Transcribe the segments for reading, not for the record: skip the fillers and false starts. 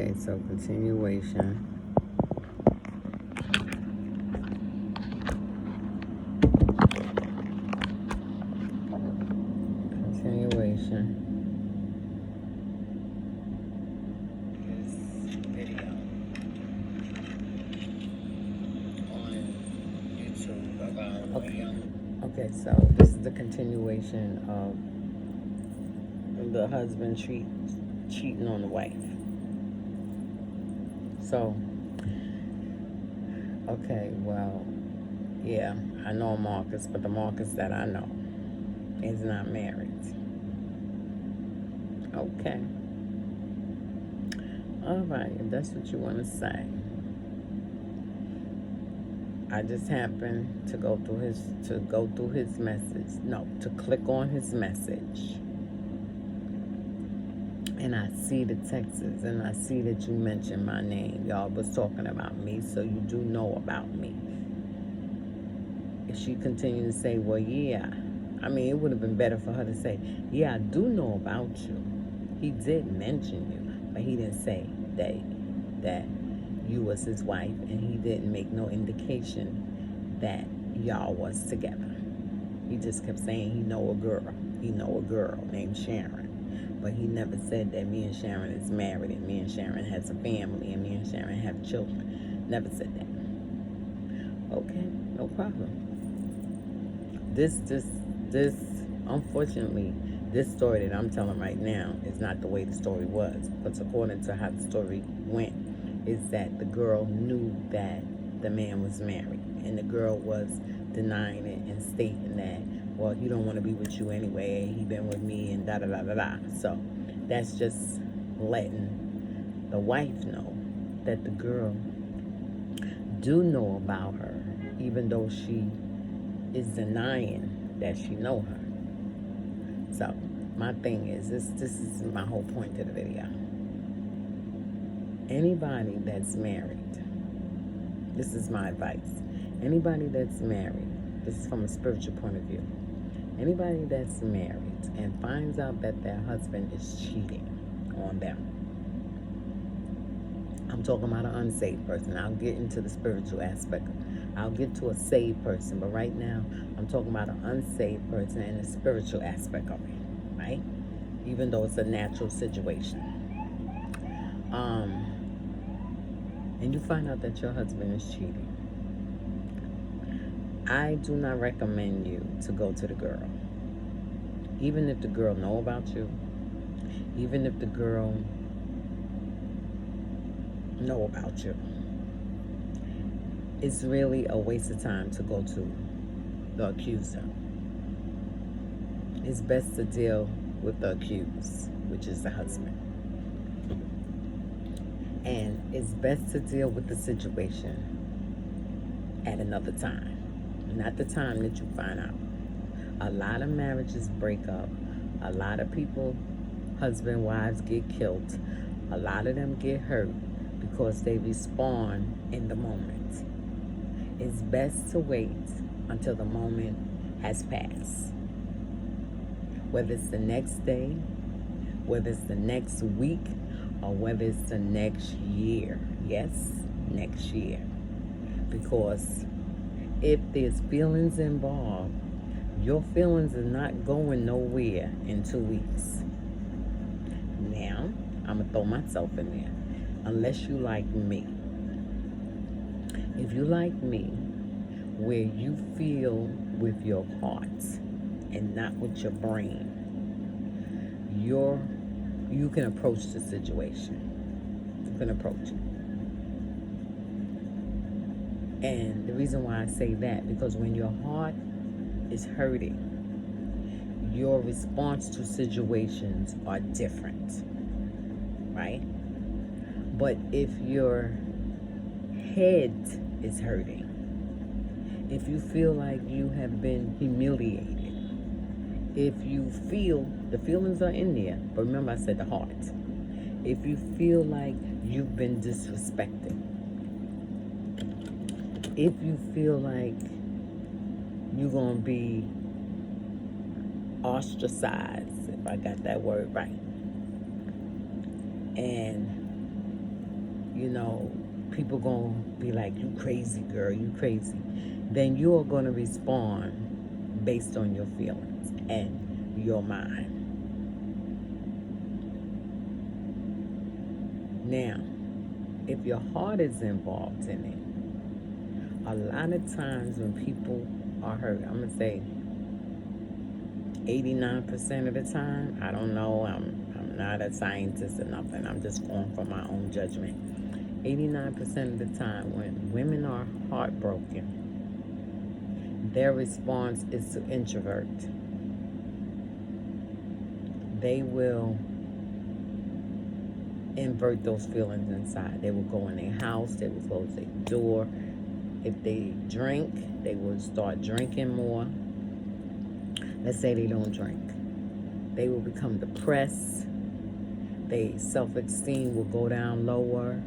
Okay, so continuation. Continuation. This video on YouTube about Okay, so this is the continuation of the husband cheating on the wife. So, okay, well, yeah, I know Marcus, but the Marcus that I know is not married. Okay. All right, if that's what you want to say. I just happened to go through his message. No, to click on his message. And I see the texts, and I see that you mentioned my name. Y'all was talking about me, so you do know about me. If she continued to say, well, yeah, I mean, it would have been better for her to say, yeah, I do know about you. He did mention you, but he didn't say that you was his wife, and he didn't make no indication that y'all was together. He just kept saying he know a girl named Sharon. But he never said that me and Sharon is married, and me and Sharon has a family, and me and Sharon have children. Never said that. Okay, no problem. This, unfortunately, this story that I'm telling right now is not the way the story was. But according to how the story went, is that the girl knew that the man was married, and the girl was denying it and stating that, well, he don't want to be with you anyway, he been with me, and da da da da da. So that's just letting the wife know that the girl do know about her, even though she is denying that she know her. So my thing is, this is my whole point to the video. Anybody that's married, this is my advice. Anybody that's married, this is from a spiritual point of view. Anybody that's married and finds out that their husband is cheating on them. I'm talking about an unsaved person. I'll get into the spiritual aspect. I'll get to a saved person, but right now I'm talking about an unsaved person and the spiritual aspect of it, right? Even though it's a natural situation. And you find out that your husband is cheating. I do not recommend you to go to the girl. Even if the girl know about you, even if the girl know about you, it's really a waste of time to go to the accuser. It's best to deal with the accused, which is the husband. And it's best to deal with the situation at another time, not the time that you find out. A lot of marriages break up. A lot of people, husband, wives, get killed. A lot of them get hurt because they respond in the moment. It's best to wait until the moment has passed. Whether it's the next day, whether it's the next week, or whether it's the next year. Yes, next year. Because if there's feelings involved, your feelings are not going nowhere in 2 weeks. Now, I'm going to throw myself in there. Unless you like me. If you like me, where you feel with your heart and not with your brain, you can approach the situation. You can approach it. And the reason why I say that, because when your heart is hurting, your response to situations are different, right? But if your head is hurting, if you feel like you have been humiliated, if you feel, the feelings are in there, but remember I said the heart. If you feel like you've been disrespected, if you feel like you're going to be ostracized, if I got that word right, and you know, people gonna be like, you crazy girl, you crazy, then you are gonna respond based on your feelings and your mind. Now, if your heart is involved in it, a lot of times when people are hurt, I'm gonna say 89% of the time, I don't know, I'm not a scientist or nothing, I'm just going from my own judgment. 89% of the time, when women are heartbroken, their response is to introvert. They will invert those feelings inside. They will go in their house, they will close their door. If they drink, they will start drinking more. Let's say they don't drink. They will become depressed. Their self-esteem will go down lower.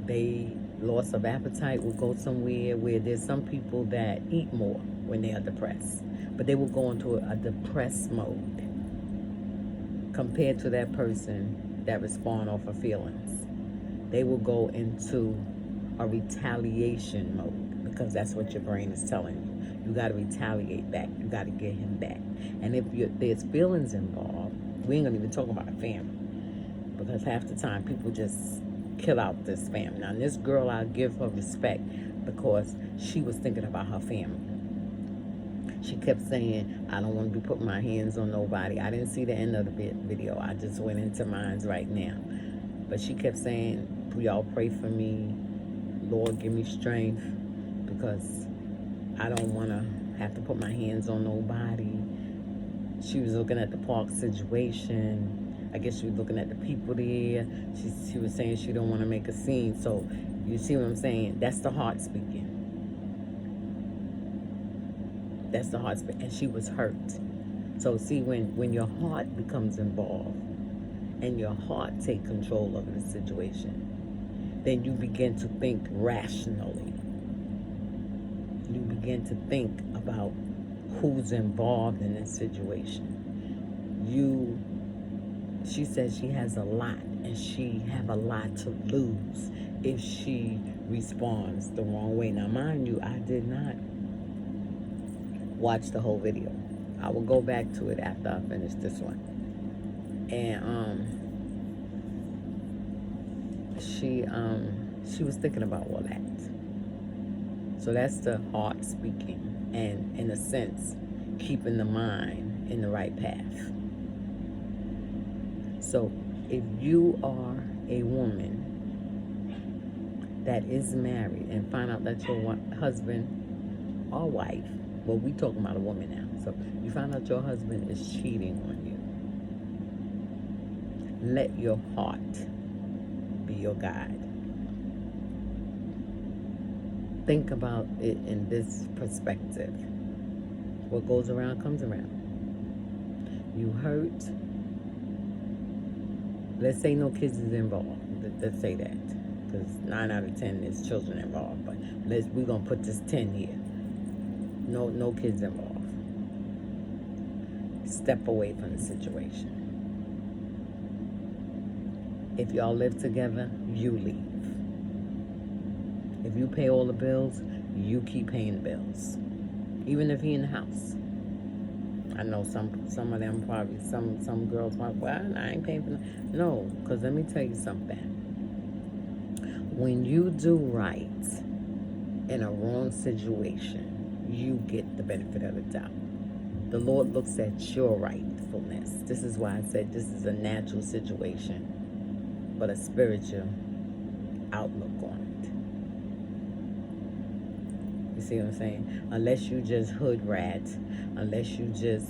They loss of appetite will go somewhere where there's some people that eat more when they are depressed, but they will go into a depressed mode compared to that person that respond off of feelings. They will go into a retaliation mode because that's what your brain is telling you. You got to retaliate back. You got to get him back. And if there's feelings involved, we ain't gonna even talk about a family, because half the time people just kill out this family. Now, this girl, I'll give her respect because she was thinking about her family. She kept saying, I don't want to be putting my hands on nobody. I didn't see the end of the video. I just went into mine right now. But she kept saying, y'all pray for me. Lord, give me strength, because I don't want to have to put my hands on nobody. She was looking at the park situation. I guess she was looking at the people there. She was saying she don't want to make a scene. So you see what I'm saying? That's the heart speaking. That's the heart speaking. And she was hurt. So see, when your heart becomes involved and your heart take control of the situation, then you begin to think rationally. You begin to think about who's involved in this situation. She says she has a lot, and she have a lot to lose if she responds the wrong way. Now, mind you, I did not watch the whole video. I will go back to it after I finish this one. And she was thinking about all that. So that's the heart speaking, and in a sense, keeping the mind in the right path. So if you are a woman that is married and find out that your husband or wife, well, we talking about a woman now, so you find out your husband is cheating on you, let your heart be your guide. Think about it in this perspective. What goes around comes around. You hurt. Let's say no kids is involved. Let's say that, because 9 out of 10 is children involved. But we're gonna put this 10 here. No kids involved. Step away from the situation. If y'all live together, you leave. If you pay all the bills, you keep paying the bills. Even if he in the house. I know some of them probably, some girls might, well, I ain't paying for that. No, because let me tell you something. When you do right in a wrong situation, you get the benefit of the doubt. The Lord looks at your rightfulness. This is why I said this is a natural situation, but a spiritual outlook on it. You see what I'm saying? Unless you just hood rats, unless you just,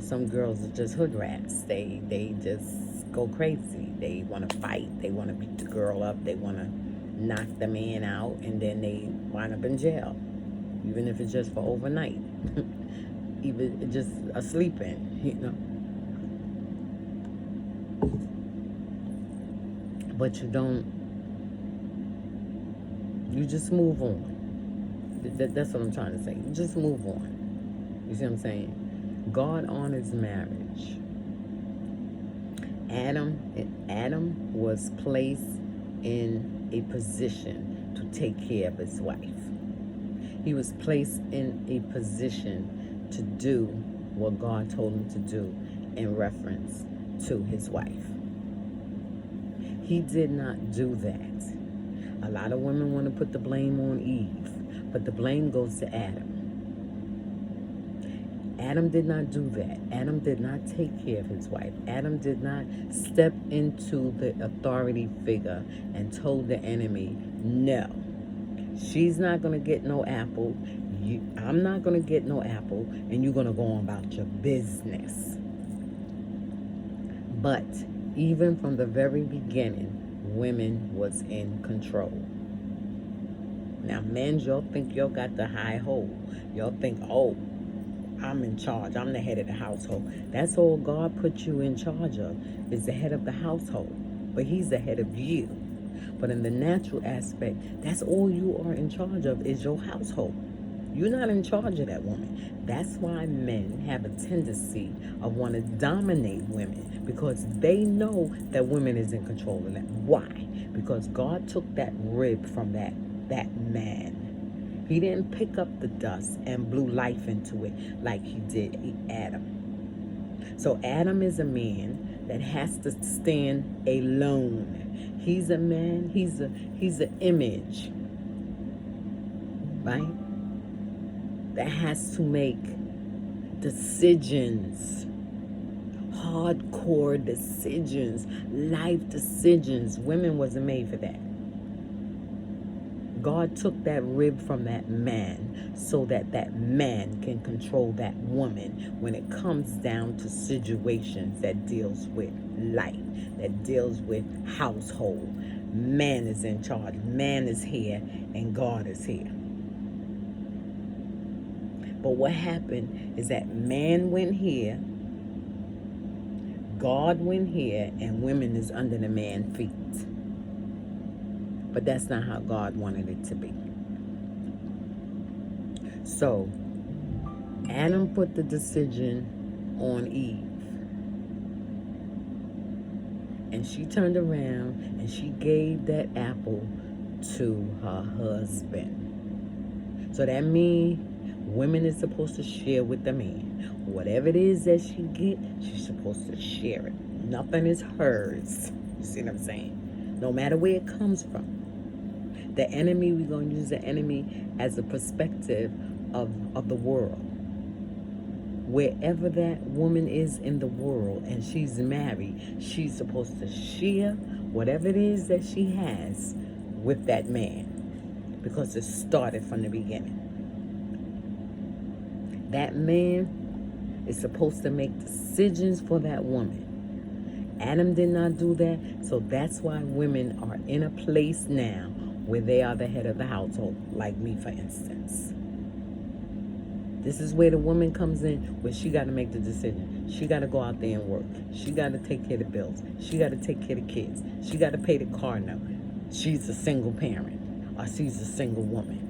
some girls are just hood rats. They just go crazy. They want to fight. They want to beat the girl up. They want to knock the man out, and then they wind up in jail, even if it's just for overnight, even just a sleep-in. But you just move on. That's what I'm trying to say. You just move on. You see what I'm saying? God honors marriage. Adam was placed in a position to take care of his wife. He was placed in a position to do what God told him to do in reference to his wife. He did not do that. A lot of women want to put the blame on Eve, but the blame goes to Adam. Adam did not do that. Adam did not take care of his wife. Adam did not step into the authority figure and told the enemy, no, she's not going to get no apple. I'm not going to get no apple, and you're going to go on about your business. But even from the very beginning, women was in control. Now, men, y'all think y'all got the high hold. Y'all think, oh, I'm in charge. I'm the head of the household. That's all God put you in charge of, is the head of the household. But he's the head of you. But in the natural aspect, that's all you are in charge of, is your household. You're not in charge of that woman. That's why men have a tendency of wanting to dominate women, because they know that women is in control of them. Why? Because God took that rib from that man. He didn't pick up the dust and blew life into it like he did Adam. So Adam is a man that has to stand alone. He's a man, he's an image, right? That has to make decisions, hardcore decisions, life decisions. Women wasn't made for that. God took that rib from that man so that that man can control that woman when it comes down to situations that deals with life, that deals with household. Man is in charge. Man is here and God is here. But what happened is that man went here, God went here, and women is under the man's feet. But that's not how God wanted it to be. So, Adam put the decision on Eve. And she turned around and she gave that apple to her husband. So that means women is supposed to share with the man. Whatever it is that she get, she's supposed to share it. Nothing is hers. You see what I'm saying? No matter where it comes from. The enemy, we're going to use the enemy as a perspective of the world. Wherever that woman is in the world and she's married, she's supposed to share whatever it is that she has with that man, because it started from the beginning. That man is supposed to make decisions for that woman. Adam did not do that, so that's why women are in a place now where they are the head of the household, like me, for instance. This is where the woman comes in, where she got to make the decision. She got to go out there and work. She got to take care of the bills. She got to take care of the kids. She got to pay the car note. She's a single parent, or she's a single woman.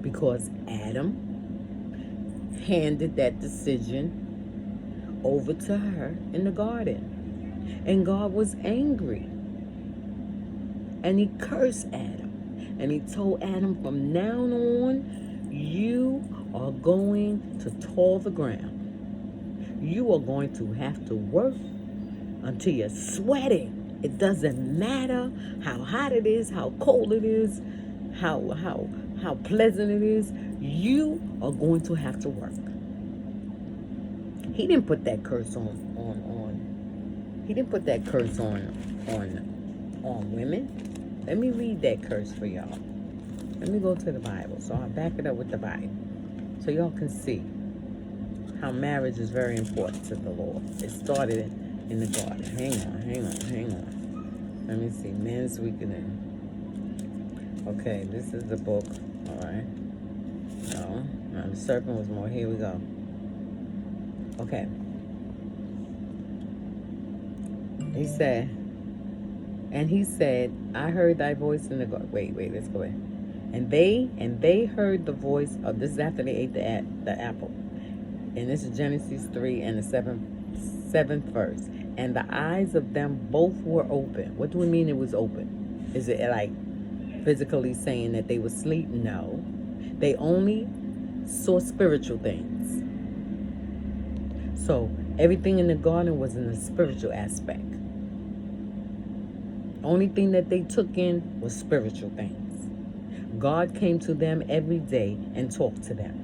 Because Adam handed that decision over to her in the garden. And God was angry. And he cursed Adam. And he told Adam, from now on, you are going to toil the ground. You are going to have to work until you're sweating. It doesn't matter how hot it is, how cold it is, how pleasant it is. You are going to have to work. He didn't put that curse on he didn't put that curse on women. Let me read that curse for y'all. Let me go to the Bible. So I'll back it up with the Bible, so y'all can see how marriage is very important to the Lord. It started in the garden. Hang on. Let me see. Men's Weakening. Okay, this is the book. All right. No, the serpent was more. Here we go. Okay. He said, I heard thy voice in the garden. Wait, let's go ahead. And they heard the voice of, this is after they ate the apple. And this is Genesis 3 and the seventh verse. And the eyes of them both were open. What do we mean it was open? Is it like physically saying that they were asleep? No. They only saw spiritual things. So everything in the garden was in the spiritual aspect. Only thing that they took in was spiritual things. God came to them every day and talked to them.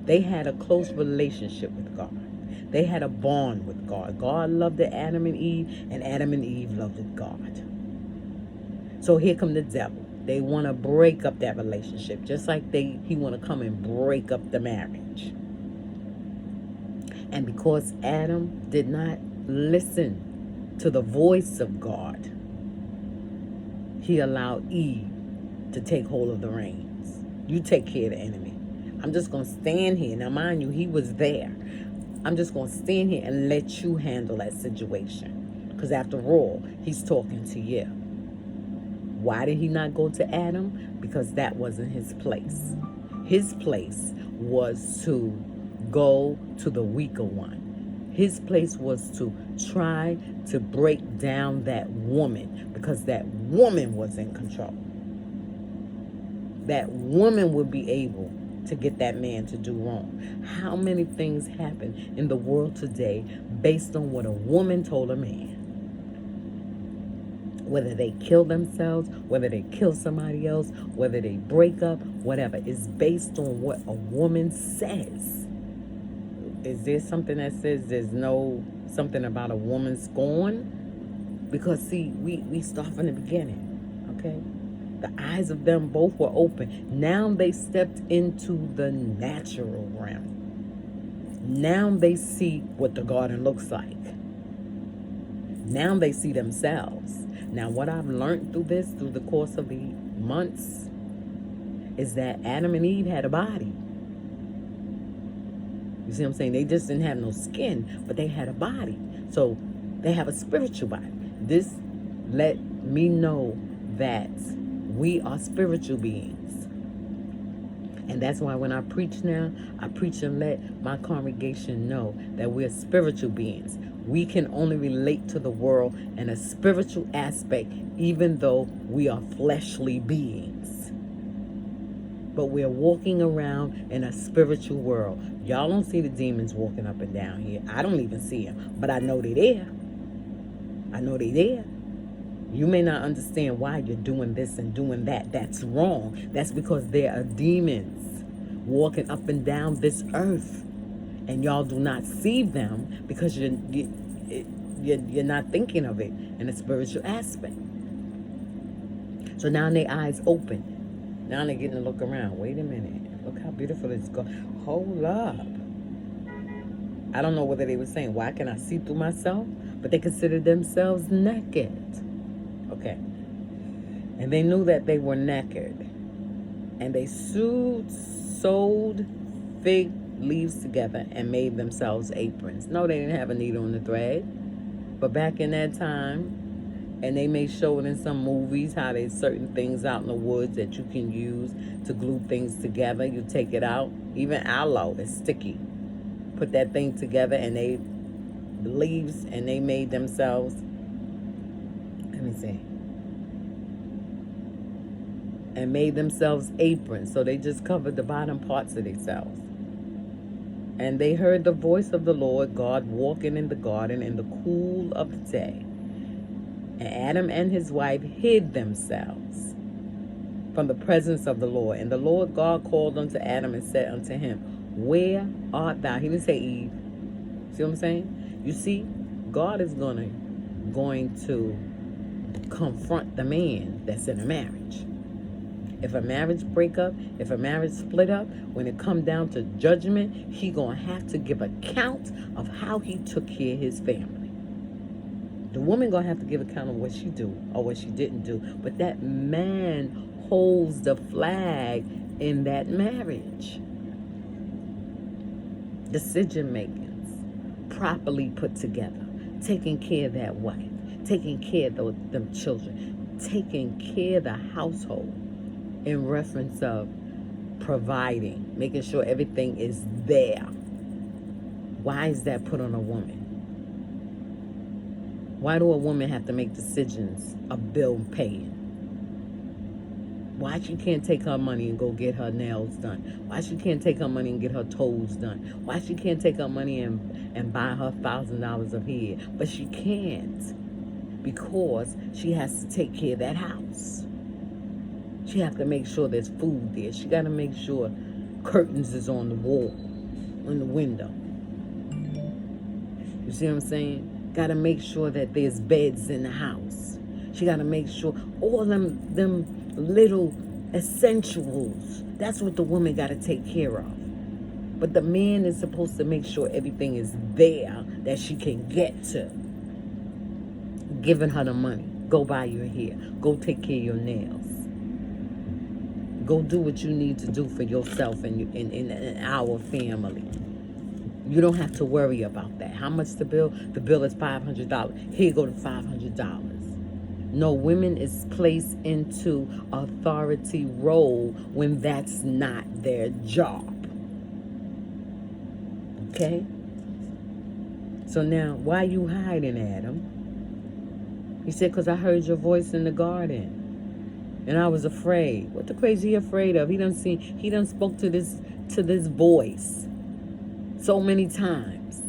They had a close relationship with God. They had a bond with God. God loved Adam and Eve, and Adam and Eve loved God. So here come the devil. They want to break up that relationship, just like he want to come and break up the marriage. And because Adam did not listen to the voice of God, he allowed Eve to take hold of the reins. You take care of the enemy. I'm just going to stand here. Now, mind you, he was there. I'm just going to stand here and let you handle that situation. Because after all, he's talking to you. Why did he not go to Adam? Because that wasn't his place. His place was to go to the weaker one. His place was to try to break down that woman, because that woman was in control. That woman would be able to get that man to do wrong. How many things happen in the world today based on what a woman told a man? Whether they kill themselves, whether they kill somebody else, whether they break up, whatever, is based on what a woman says. Is there something that says there's no something about a woman scorn? Because see, we start from the beginning, okay? The eyes of them both were open. Now they stepped into the natural realm. Now they see what the garden looks like. Now they see themselves. Now what I've learned through the course of the months, is that Adam and Eve had a body. You see what I'm saying? They just didn't have no skin, but they had a body. So they have a spiritual body. This let me know that we are spiritual beings. And that's why when I preach now, I preach and let my congregation know that we're spiritual beings. We can only relate to the world in a spiritual aspect, even though we are fleshly beings. But we're walking around in a spiritual world. Y'all don't see the demons walking up and down here. I don't even see them, but I know they're there. I know they're there. You may not understand why you're doing this and doing that. That's wrong. That's because there are demons walking up and down this earth. And y'all do not see them because you're not thinking of it in a spiritual aspect. So now their eyes open. Now they're getting to look around. Wait a minute. Look how beautiful it's going. Hold up. I don't know whether they were saying, why can I see through myself? But they considered themselves naked. Okay. And they knew that they were naked. And they sewed fig leaves together and made themselves aprons. No, they didn't have a needle and a thread. But back in that time, and they may show it in some movies, how there's certain things out in the woods that you can use to glue things together. You take it out. Even aloe is sticky. Put that thing together and the leaves, and they made themselves, let me see, and made themselves aprons. So they just covered the bottom parts of themselves. And they heard the voice of the Lord God walking in the garden in the cool of the day. And Adam and his wife hid themselves from the presence of the Lord. And the Lord God called unto Adam and said unto him, where art thou? He didn't say Eve. See what I'm saying? You see, God is going to confront the man that's in a marriage. If a marriage break up, if a marriage split up, when it come down to judgment, he going to have to give account of how he took care of his family. The woman going to have to give account of what she do or what she didn't do. But that man holds the flag in that marriage. Decision makings properly put together. Taking care of that wife. Taking care of them children. Taking care of the household in reference of providing. Making sure everything is there. Why is that put on a woman? Why do a woman have to make decisions of bill paying? Why she can't take her money and go get her nails done? Why she can't take her money and get her toes done? Why she can't take her money and buy her $1,000 of hair? But she can't, because she has to take care of that house. She has to make sure there's food there. She got to make sure curtains is on the wall, in the window. You see what I'm saying? Got to make sure that there's beds in the house. She got to make sure all them little essentials. That's what the woman got to take care of. But the man is supposed to make sure everything is there that she can get to. Giving her the money. Go buy your hair. Go take care of your nails. Go do what you need to do for yourself and our family. You don't have to worry about that. How much the bill? The bill is $500. Here go to $500. No, women is placed into authority role when that's not their job. Okay? So now, why you hiding, Adam? He said, because I heard your voice in the garden. And I was afraid. What the crazy he afraid of? He done spoke to this voice so many times.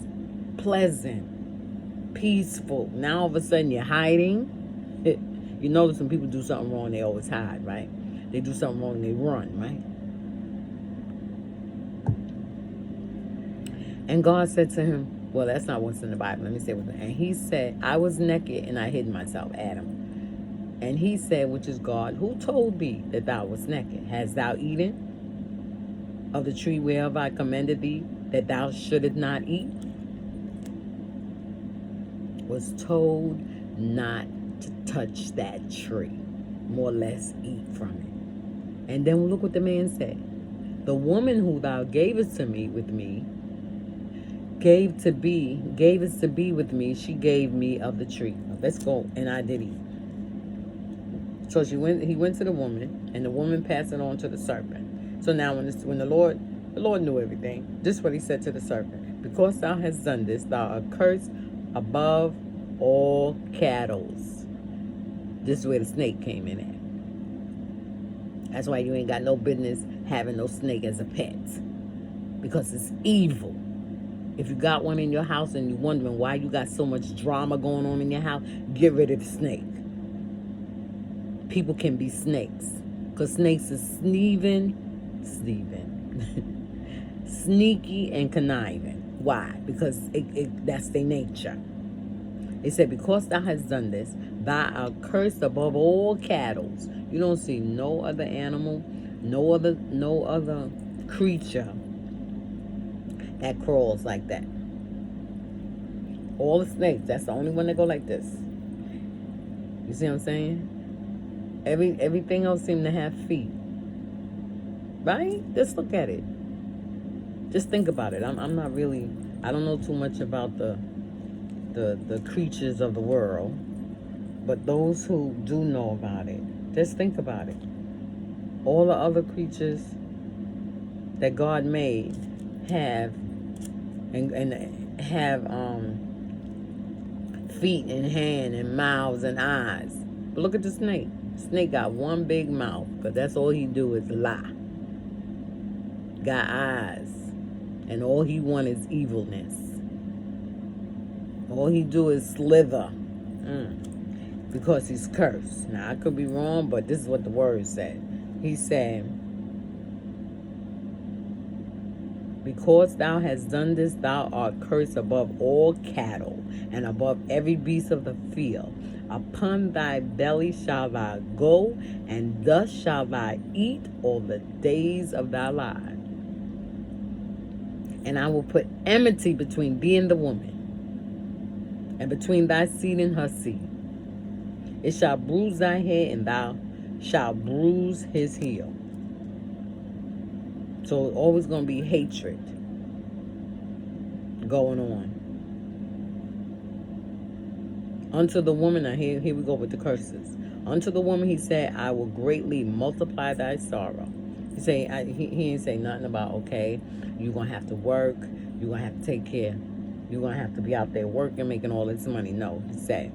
Pleasant, peaceful. Now all of a sudden you're hiding. You notice when people do something wrong, they always hide, right? They do something wrong, they run, right? And God said to him, well, that's not what's in the Bible. Let me say what. And he said, I was naked and I hid myself, Adam. And he said, which is God, who told thee that thou was naked? Hast thou eaten of the tree whereof I commanded thee that thou shouldest not eat? Was told not to touch that tree, more or less eat from it. And then look what the man said. The woman who thou gavest to me with me, gavest to be with me, she gave me of the tree. Let's go. And I did eat. So he went to the woman, and the woman passed it on to the serpent. So now when the Lord knew everything, this is what he said to the serpent. Because thou hast done this, thou art cursed above all cattle. This is where the snake came in at. That's why you ain't got no business having no snake as a pet. Because it's evil. If you got one in your house and you're wondering why you got so much drama going on in your house, get rid of the snake. People can be snakes. Because snakes is sneaky and conniving. Why? Because that's their nature. It said, because thou hast done this, thou art cursed above all cattle. You don't see no other animal, no other creature that crawls like that. All the snakes, that's the only one that go like this. You see what I'm saying? Everything else seem to have feet. Right? Just look at it. Just think about it. I'm not really, I don't know too much about the creatures of the world, but those who do know about it, just think about it. All the other creatures that God made have feet and hand and mouths and eyes. But look at the snake. Snake got one big mouth, because that's all he do is lie. Got eyes, and all he want is evilness. All he do is slither. Because he's cursed. Now, I could be wrong, but this is what the word said. He said, because thou hast done this, thou art cursed above all cattle, and above every beast of the field. Upon thy belly shall thou go, and thus shall thou eat all the days of thy life. And I will put enmity between thee and the woman, and between thy seed and her seed. It shall bruise thy head, and thou shalt bruise his heel. So always going to be hatred going on. Unto the woman, now here we go with the curses. Unto the woman he said, I will greatly multiply thy sorrow. He ain't say nothing about, okay, you're going to have to work, you're going to have to take care, you're going to have to be out there working, making all this money. No, he said,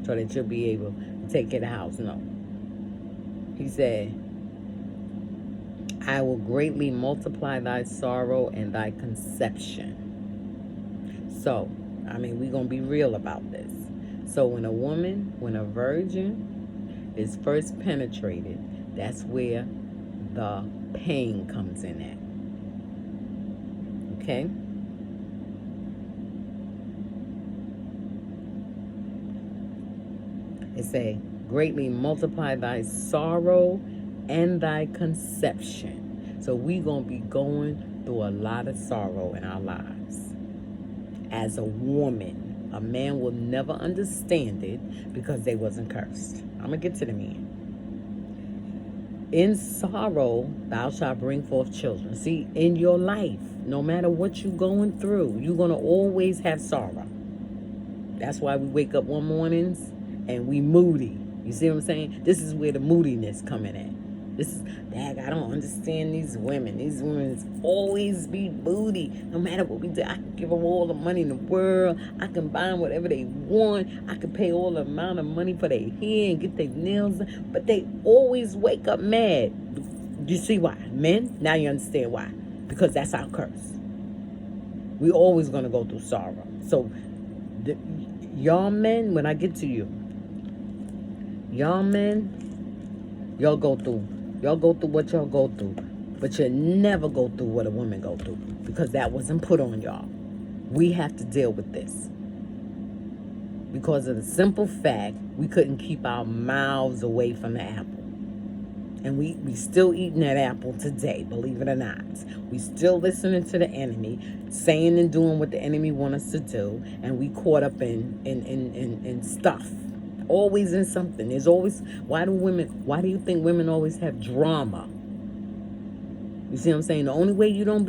so that you'll be able to take care of the house. No. He said, I will greatly multiply thy sorrow and thy conception. So, I mean, we're going to be real about this. So when a virgin is first penetrated, that's where the pain comes in at. Okay? It say, greatly multiply thy sorrow and thy conception. So we going to be going through a lot of sorrow in our lives. As a woman, a man will never understand it because they wasn't cursed. I'm going to get to the man. In sorrow, thou shalt bring forth children. See, in your life, no matter what you're going through, you're going to always have sorrow. That's why we wake up one mornings and we moody. You see what I'm saying? This is where the moodiness coming in. This is, Dad, I don't understand these women. These women always be moody. No matter what we do, I can give them all the money in the world. I can buy them whatever they want. I can pay all the amount of money for their hair and get their nails done. But they always wake up mad. You see why? Men, now you understand why. Because that's our curse. We always going to go through sorrow. So, y'all men, when I get to you, y'all men, y'all go through what y'all go through, but you never go through what a woman go through, because that wasn't put on y'all. We have to deal with this because of the simple fact we couldn't keep our mouths away from the apple. And we still eating that apple today, believe it or not. We still listening to the enemy, saying and doing what the enemy want us to do, and we caught up in stuff. Always in something. There's always, why do you think women always have drama? You see what I'm saying? The only way you don't